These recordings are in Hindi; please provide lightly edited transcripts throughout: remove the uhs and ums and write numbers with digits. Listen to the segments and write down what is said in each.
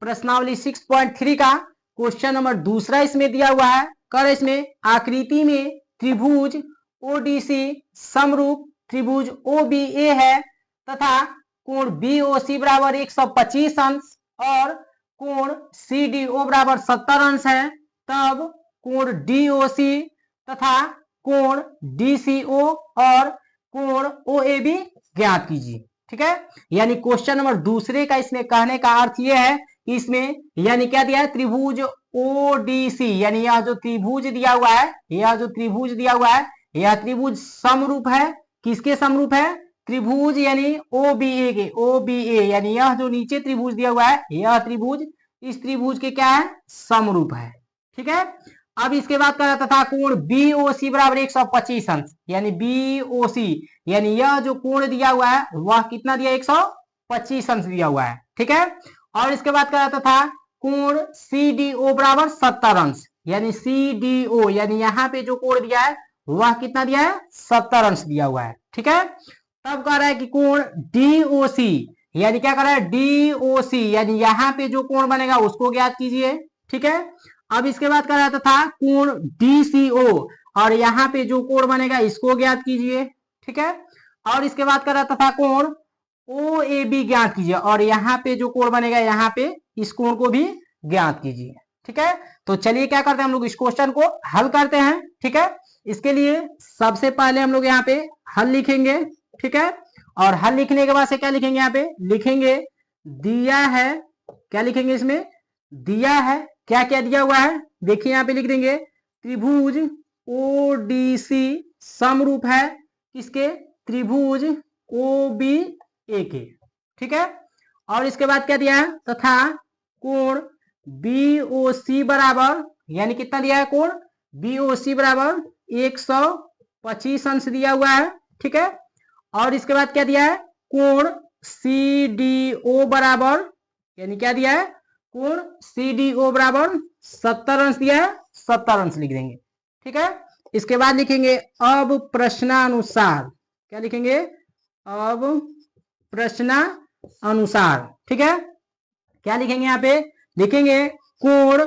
प्रश्नावली 6.3 का क्वेश्चन नंबर दूसरा इसमें दिया हुआ है। कर इसमें आकृति में त्रिभुज ओडीसी समरूप त्रिभुज ओबीए है तथा कोण बीओसी बराबर 125 अंश और कोण सीडीओ बराबर 70 अंश है। तब कोण डीओसी तथा कोण डीसीओ और कोण ओएबी ज्ञात कीजिए। ठीक है, यानी क्वेश्चन नंबर दूसरे का इसमें कहने का अर्थ यह है, इसमें यानी क्या दिया है, त्रिभुज ओडीसी, यानी यह जो त्रिभुज दिया हुआ है, यह जो त्रिभुज दिया हुआ है, यह त्रिभुज समरूप है। किसके समरूप है? त्रिभुज यानी ओबीए के, ओबीए यानी यह जो नीचे त्रिभुज दिया हुआ है, यह त्रिभुज इस त्रिभुज के क्या है, समरूप है। ठीक है, अब इसके बाद कहा तथा कोण बीओसी बराबर 125 अंश, यानी बीओसी यानी यह जो कोण दिया हुआ है वह कितना दिया, 125 अंश दिया हुआ है। ठीक है, और इसके बाद कहा तथा कोण सीडीओ बराबर 70 अंश, यानी सीडीओ यानी यहाँ पे जो कोण दिया है वह कितना दिया है, 70 अंश दिया हुआ है। ठीक है, तब कह रहा है कि कोण डीओसी यानी क्या कर रहा है, डीओसी यानी यहाँ पे जो कोण बनेगा उसको ज्ञात कीजिए। ठीक है, अब इसके बाद कह रहा था कोण डीसीओ और यहाँ पे जो कोण बनेगा इसको ज्ञात कीजिए। ठीक है, और इसके बाद कह रहा था कोण ओएबी ज्ञात कीजिए और यहाँ पे जो कोण बनेगा यहाँ पे इस कोण को भी ज्ञात कीजिए। ठीक है, तो चलिए क्या करते हैं, हम लोग इस क्वेश्चन को हल करते हैं। ठीक है, इसके लिए सबसे पहले हम लोग यहाँ पे हल लिखेंगे। ठीक है, और हल लिखने के बाद से क्या लिखेंगे, यहाँ पे लिखेंगे दिया है, क्या लिखेंगे इसमें, दिया है, क्या क्या दिया हुआ है, देखिए यहाँ पे लिख देंगे त्रिभुज ओडीसी समरूप है किसके, त्रिभुज ओबीए के। ठीक है, और इसके बाद क्या दिया है, तथा कोण बीओसी बराबर, यानी कितना दिया है, कोण बीओसी बराबर 125 अंश दिया हुआ है। ठीक है, और इसके बाद क्या दिया है, कोण सीडीओ बराबर, यानी क्या दिया है, कोण सीडीओ बराबर 70 अंश दिया है, 70 अंश लिख देंगे। ठीक है, इसके बाद लिखेंगे अब प्रश्नानुसार, क्या लिखेंगे, अब प्रश्नानुसार। ठीक है, क्या लिखेंगे, यहाँ पे लिखेंगे कोण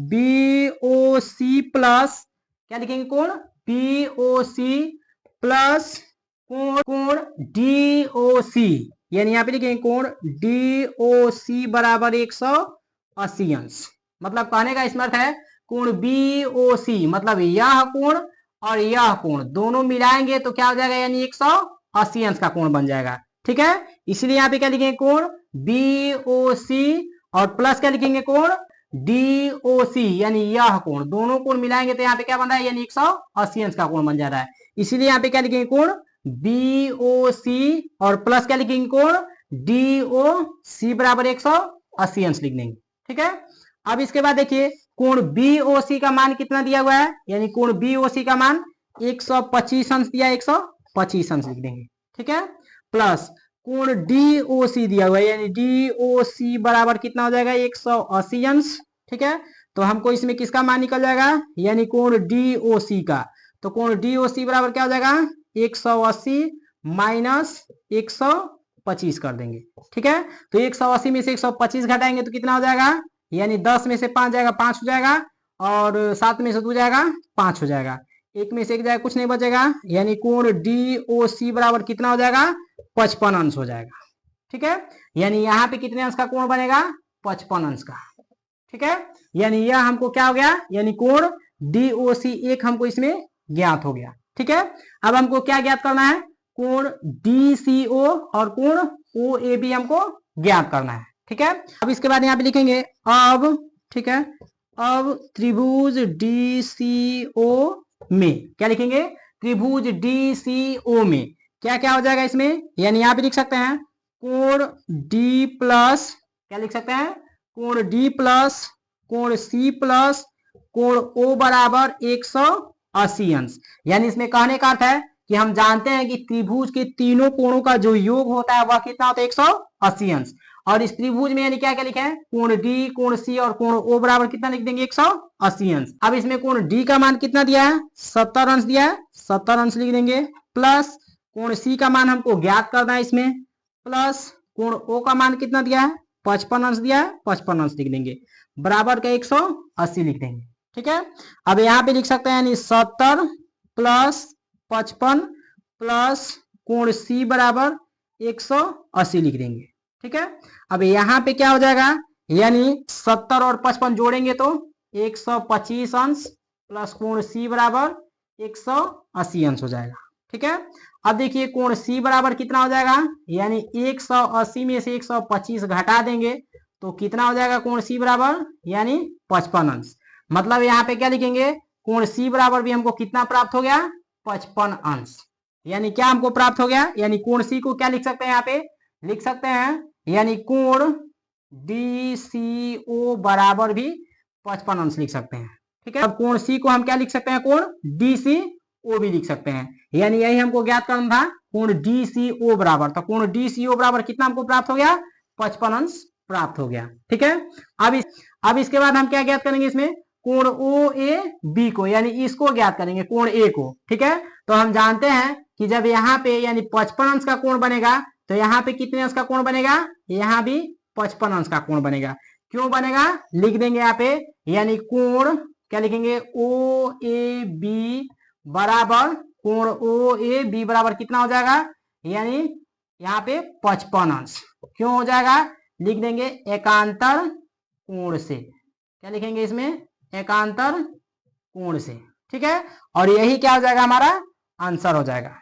बीओसी प्लस, क्या लिखेंगे, कोण बीओसी प्लस कोण डीओसी, यानी यहाँ पे लिखेंगे कोण डीओसी बराबर 180 अंश। मतलब कहने का इसमें अर्थ है कोण बीओसी मतलब यह कोण और यह कोण दोनों मिलाएंगे तो क्या हो जाएगा, यानी 180 अंश का कोण बन जाएगा। ठीक है, इसलिए यहाँ पे क्या लिखेंगे, कोण बीओसी और प्लस क्या लिखेंगे, कोण डीओसी यानी यह कोण, दोनों कोण मिलाएंगे तो यहाँ पे क्या बन रहा है, यानी 180 अंश का कोण बन जा रहा है। इसीलिए यहाँ पे क्या लिखेंगे, कोण बीओसी और प्लस क्या लिखेंगे, कोण डीओसी बराबर 180 अंश लिख देंगे। ठीक है, अब इसके बाद देखिए कोण बीओसी का मान कितना दिया हुआ है, यानी कोण बीओसी का मान 125 अंश दिया, 125 अंश लिख देंगे। ठीक है, प्लस कोण डीओसी दिया हुआ है, यानी डीओसी बराबर कितना हो जाएगा, 180 अंश। ठीक है, तो हमको इसमें किसका मान निकल जाएगा, यानी कोण डीओसी का, तो कोण डीओसी बराबर क्या हो जाएगा, 180 माइनस 125 कर देंगे। ठीक है, तो 180 में से 125 घटाएंगे तो कितना हो जाएगा, यानी 10 में से 5 जाएगा, 5 हो जाएगा, और 7 में से 2 जाएगा, 5 हो जाएगा, 1 में से 1 जाएगा, कुछ नहीं बचेगा, यानी कोण डीओसी बराबर कितना हो जाएगा, 55 अंश हो जाएगा। ठीक है, यानी यहाँ पे कितने अंश का कोण बनेगा, 55 अंश का। ठीक है, यानी यह हमको क्या हो गया, यानी कोण डीओसी एक हमको इसमें ज्ञात हो गया। ठीक है, अब हमको क्या ज्ञात करना है, कोण डीसीओ और कोण ओएबी हमको ज्ञात करना है। ठीक है, अब इसके बाद यहाँ पे लिखेंगे अब, ठीक है, अब त्रिभुज डीसीओ में क्या लिखेंगे, त्रिभुज डीसीओ में क्या क्या हो जाएगा इसमें, यानी यहाँ पे लिख सकते हैं कोण डी प्लस, क्या लिख सकते हैं, कोण डी प्लस कोण सी प्लस कोण ओ बराबर 180 अंश। यानी इसमें कहने का अर्थ है कि हम जानते हैं कि त्रिभुज के तीनों कोणों का जो योग होता है वह कितना होता है, 180 अंश। और इस त्रिभुज में यानी क्या क्या लिखे हैं, कोण डी कोण सी और कोण ओ बराबर कितना लिख देंगे, 180 अंश। अब इसमें कोण डी का मान कितना दिया है, 70 अंश दिया है, 70 अंश लिख देंगे, प्लस कोण सी का मान हमको ज्ञात करना है इसमें, प्लस कोण ओ का मान कितना दिया है, 55 अंश दिया है, 55 अंश लिख देंगे, बराबर का 180 लिख देंगे। ठीक है, अब यहाँ पे लिख सकते हैं यानी 70 प्लस 55 प्लस कोण सी बराबर 180 लिख देंगे। ठीक है, अब यहाँ पे क्या हो जाएगा, यानी 70 और 55 जोड़ेंगे तो 125 अंश प्लस कोण सी बराबर 180 अंश हो जाएगा। ठीक है, अब देखिए कोण सी बराबर कितना हो जाएगा, यानी 180 में से 125 घटा देंगे तो कितना हो जाएगा कोण सी बराबर, यानी 55 अंश। मतलब यहाँ पे क्या लिखेंगे, कोण सी बराबर भी हमको कितना प्राप्त हो गया, 55 अंश। यानी क्या हमको प्राप्त हो गया, यानी कोण सी को क्या लिख सकते हैं, यहाँ पे लिख सकते हैं यानी कोण DCO बराबर भी 55 अंश लिख सकते हैं। ठीक है, अब कोण सी को हम क्या लिख सकते हैं, कोण DCO भी लिख सकते हैं। यानी यही हमको ज्ञात करना था, कोण DCO बराबर, तो कोण DCO बराबर कितना हमको प्राप्त हो गया, 55 अंश प्राप्त हो गया। ठीक है, अब इसके बाद हम क्या ज्ञात करेंगे, इसमें कोण OAB को, यानी इसको ज्ञात करेंगे, कोण A को। ठीक है, तो हम जानते हैं कि जब यहाँ पे यानी 55 अंश का कोण बनेगा तो यहाँ पे कितने अंश का कोण बनेगा, यहाँ भी 55 अंश का कोण बनेगा। क्यों बनेगा, लिख देंगे यहाँ पे, यानी कोण क्या लिखेंगे, OAB बराबर, कोण OAB बराबर कितना हो जाएगा, यानी यहाँ पे 55 अंश। क्यों हो जाएगा, लिख देंगे एकांतर कोण से, क्या लिखेंगे इसमें, एकांतर कोण से। ठीक है, और यही क्या हो जाएगा, हमारा आंसर हो जाएगा।